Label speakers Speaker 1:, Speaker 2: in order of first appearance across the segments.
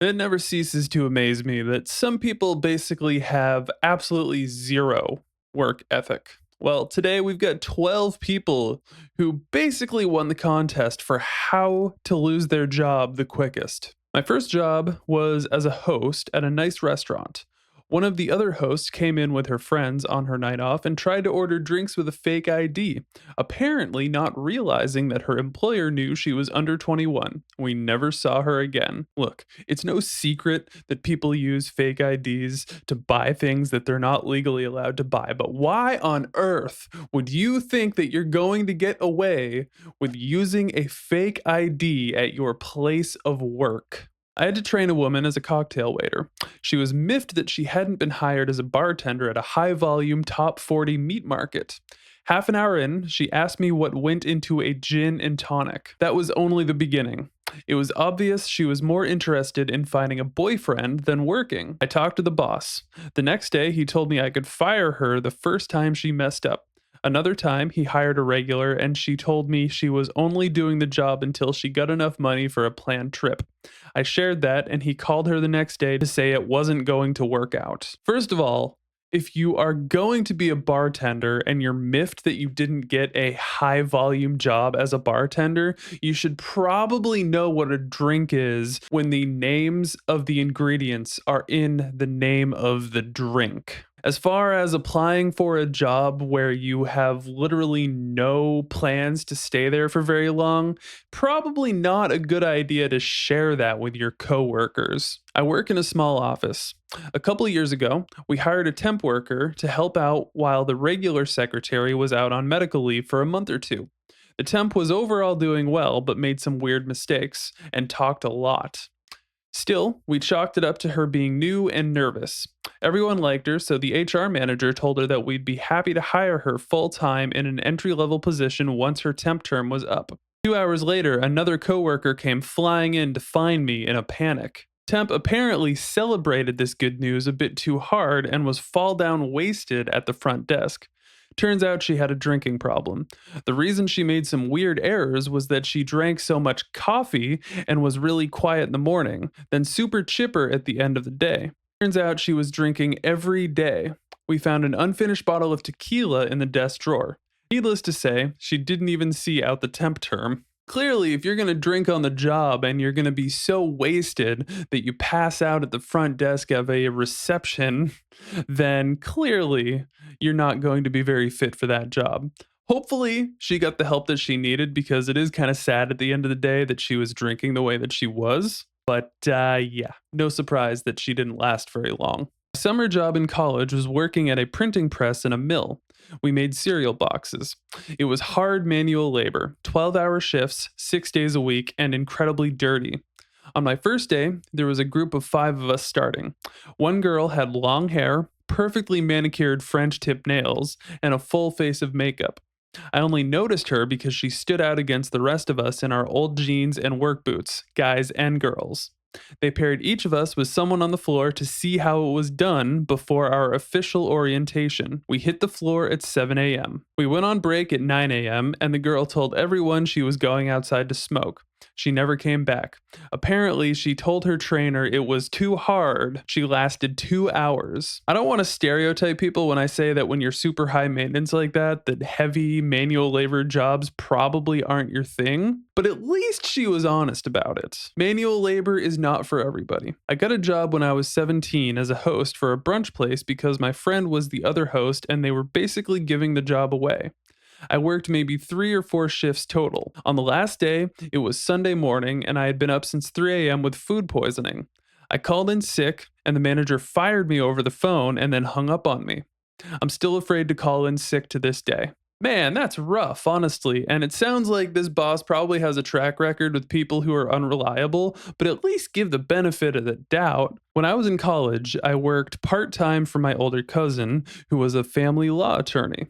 Speaker 1: It never ceases to amaze me that some people basically have absolutely zero work ethic. Well, today we've got 12 people who basically won the contest for how to lose their job the quickest. My first job was as a host at a nice restaurant. One of the other hosts came in with her friends on her night off and tried to order drinks with a fake ID, apparently not realizing that her employer knew she was under 21. We never saw her again. Look, it's no secret that people use fake IDs to buy things that they're not legally allowed to buy, but why on earth would you think that you're going to get away with using a fake ID at your place of work? I had to train a woman as a cocktail waiter. She was miffed that she hadn't been hired as a bartender at a high volume top 40 meat market. Half an hour in, she asked me what went into a gin and tonic. That was only the beginning. It was obvious she was more interested in finding a boyfriend than working. I talked to the boss. The next day, he told me I could fire her the first time she messed up. Another time, he hired a regular and she told me she was only doing the job until she got enough money for a planned trip. I shared that and he called her the next day to say it wasn't going to work out. First of all, if you are going to be a bartender and you're miffed that you didn't get a high volume job as a bartender, you should probably know what a drink is when the names of the ingredients are in the name of the drink. As far as applying for a job where you have literally no plans to stay there for very long, probably not a good idea to share that with your coworkers. I work in a small office. A couple of years ago, we hired a temp worker to help out while the regular secretary was out on medical leave for a month or two. The temp was overall doing well, but made some weird mistakes and talked a lot. Still, we chalked it up to her being new and nervous. Everyone liked her, so the HR manager told her that we'd be happy to hire her full time in an entry level position once her temp term was up. 2 hours later, another coworker came flying in to find me in a panic. Temp apparently celebrated this good news a bit too hard and was fall down wasted at the front desk. Turns out she had a drinking problem. The reason she made some weird errors was that she drank so much coffee and was really quiet in the morning, then super chipper at the end of the day. Turns out she was drinking every day. We found an unfinished bottle of tequila in the desk drawer. Needless to say, she didn't even see out the temp term. Clearly, if you're going to drink on the job and you're going to be so wasted that you pass out at the front desk of a reception, then clearly you're not going to be very fit for that job. Hopefully, she got the help that she needed because it is kind of sad at the end of the day that she was drinking the way that she was. But yeah, no surprise that she didn't last very long. My summer job in college was working at a printing press in a mill. We made cereal boxes. It was hard manual labor, 12-hour shifts, 6 days a week, and incredibly dirty. On my first day, there was a group of 5 of us starting. One girl had long hair, perfectly manicured French tip nails, and a full face of makeup. I only noticed her because she stood out against the rest of us in our old jeans and work boots, guys and girls. They paired each of us with someone on the floor to see how it was done before our official orientation. We hit the floor at 7 a.m. We went on break at 9 a.m., and the girl told everyone she was going outside to smoke. She never came back. Apparently, she told her trainer it was too hard. She lasted 2 hours. I don't want to stereotype people when I say that when you're super high maintenance like that heavy manual labor jobs probably aren't your thing, but at least she was honest about it. Manual labor is not for everybody. I got a job when I was 17 as a host for a brunch place because my friend was the other host and they were basically giving the job away. I worked maybe 3 or 4 shifts total. On the last day, it was Sunday morning, and I had been up since 3 a.m. with food poisoning. I called in sick, and the manager fired me over the phone and then hung up on me. I'm still afraid to call in sick to this day. Man, that's rough, honestly, and it sounds like this boss probably has a track record with people who are unreliable, but at least give the benefit of the doubt. When I was in college, I worked part-time for my older cousin, who was a family law attorney.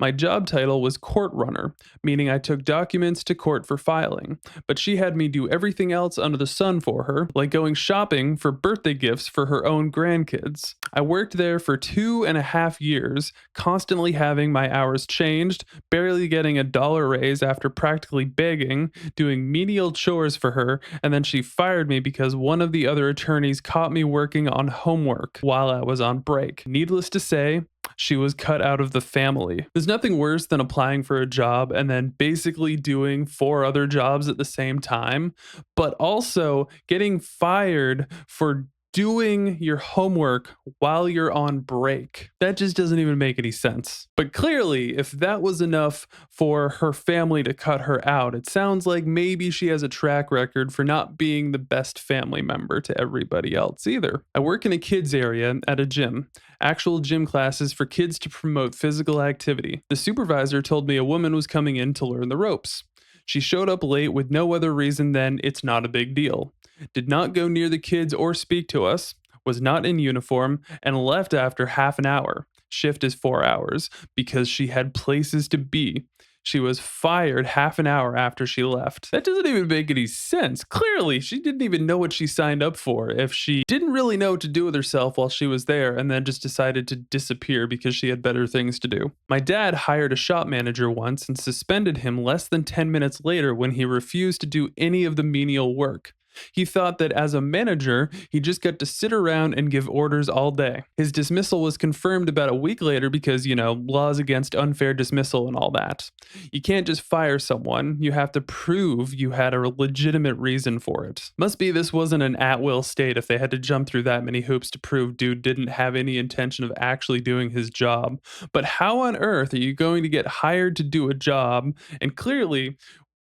Speaker 1: My job title was court runner, meaning I took documents to court for filing, but she had me do everything else under the sun for her, like going shopping for birthday gifts for her own grandkids. I worked there for 2.5 years, constantly having my hours changed, barely getting a dollar raise after practically begging, doing menial chores for her, and then she fired me because one of the other attorneys caught me working on homework while I was on break. Needless to say, she was cut out of the family. There's nothing worse than applying for a job and then basically doing 4 other jobs at the same time, but also getting fired for doing your homework while you're on break. That just doesn't even make any sense. But clearly, if that was enough for her family to cut her out, it sounds like maybe she has a track record for not being the best family member to everybody else either. I work in a kids area at a gym, actual gym classes for kids to promote physical activity. The supervisor told me a woman was coming in to learn the ropes. She showed up late with no other reason than it's not a big deal. Did not go near the kids or speak to us, was not in uniform, and left after half an hour. Shift is 4 hours because she had places to be. She was fired half an hour after she left. That doesn't even make any sense. Clearly, she didn't even know what she signed up for if she didn't really know what to do with herself while she was there and then just decided to disappear because she had better things to do. My dad hired a shop manager once and suspended him less than 10 minutes later when he refused to do any of the menial work. He thought that as a manager, he just got to sit around and give orders all day. His dismissal was confirmed about a week later because, laws against unfair dismissal and all that. You can't just fire someone, you have to prove you had a legitimate reason for it. Must be this wasn't an at-will state if they had to jump through that many hoops to prove dude didn't have any intention of actually doing his job. But how on earth are you going to get hired to do a job and clearly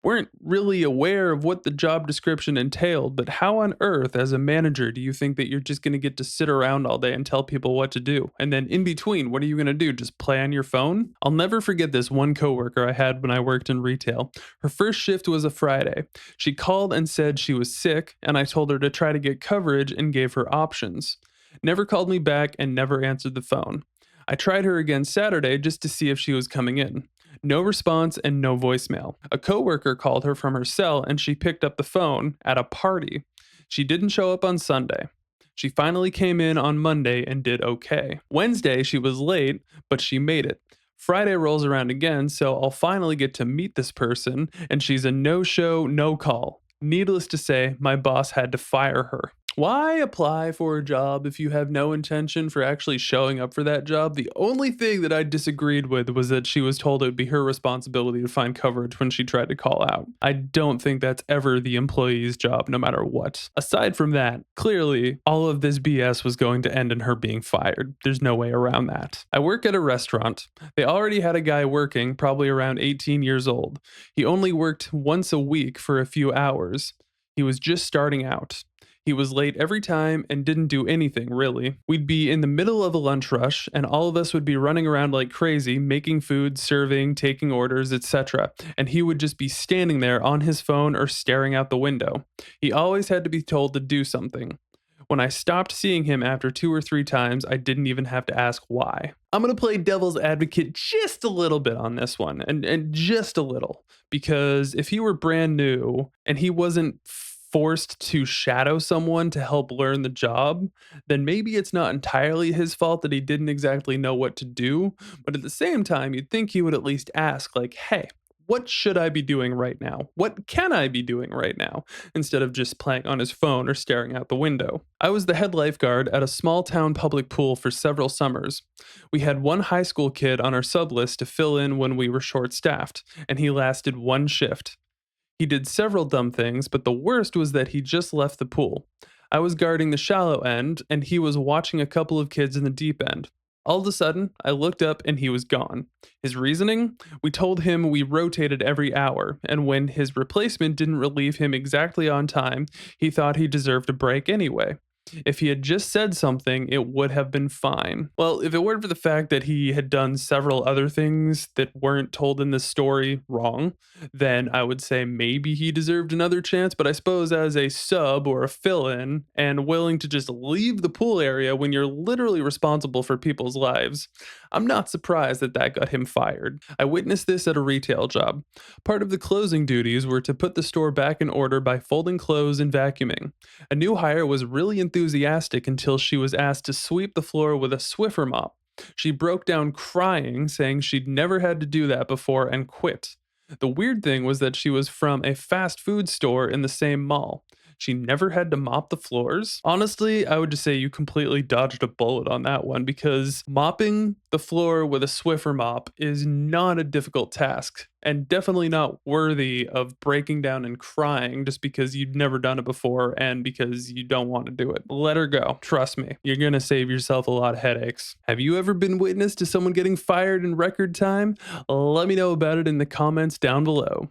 Speaker 1: weren't really aware of what the job description entailed, but how on earth, as a manager, do you think that you're just going to get to sit around all day and tell people what to do? And then in between, what are you going to do? Just play on your phone? I'll never forget this one coworker I had when I worked in retail. Her first shift was a Friday. She called and said she was sick, and I told her to try to get coverage and gave her options. Never called me back and never answered the phone. I tried her again Saturday just to see if she was coming in. No response and no voicemail. A coworker called her from her cell and she picked up the phone at a party. She didn't show up on Sunday. She finally came in on Monday and did okay. Wednesday, she was late, but she made it. Friday rolls around again, so I'll finally get to meet this person, and she's a no-show, no-call. Needless to say, my boss had to fire her. Why apply for a job if you have no intention for actually showing up for that job? The only thing that I disagreed with was that she was told it would be her responsibility to find coverage when she tried to call out. I don't think that's ever the employee's job, no matter what. Aside from that, clearly, all of this BS was going to end in her being fired. There's no way around that. I work at a restaurant. They already had a guy working, probably around 18 years old. He only worked once a week for a few hours. He was just starting out. He was late every time and didn't do anything, really. We'd be in the middle of a lunch rush, and all of us would be running around like crazy, making food, serving, taking orders, etc. And he would just be standing there on his phone or staring out the window. He always had to be told to do something. When I stopped seeing him after 2 or 3 times, I didn't even have to ask why. I'm going to play devil's advocate just a little bit on this one, and just a little. Because if he were brand new and he wasn't forced to shadow someone to help learn the job, then maybe it's not entirely his fault that he didn't exactly know what to do. But at the same time, you'd think he would at least ask, like, hey, what should I be doing right now? What can I be doing right now? Instead of just playing on his phone or staring out the window. I was the head lifeguard at a small town public pool for several summers. We had one high school kid on our sub list to fill in when we were short staffed, and he lasted one shift. He did several dumb things, but the worst was that he just left the pool. I was guarding the shallow end, and he was watching a couple of kids in the deep end. All of a sudden, I looked up and he was gone. His reasoning? We told him we rotated every hour, and when his replacement didn't relieve him exactly on time, he thought he deserved a break anyway. If he had just said something, it would have been fine. Well, if it weren't for the fact that he had done several other things that weren't told in this story wrong, then I would say maybe he deserved another chance. But I suppose as a sub or a fill in and willing to just leave the pool area when you're literally responsible for people's lives, I'm not surprised that that got him fired. I witnessed this at a retail job. Part of the closing duties were to put the store back in order by folding clothes and vacuuming. A new hire was really enthusiastic until she was asked to sweep the floor with a Swiffer mop. She broke down crying, saying she'd never had to do that before and quit. The weird thing was that she was from a fast food store in the same mall. She never had to mop the floors. Honestly, I would just say you completely dodged a bullet on that one because mopping the floor with a Swiffer mop is not a difficult task and definitely not worthy of breaking down and crying just because you've never done it before and because you don't want to do it. Let her go. Trust me, you're going to save yourself a lot of headaches. Have you ever been witness to someone getting fired in record time? Let me know about it in the comments down below.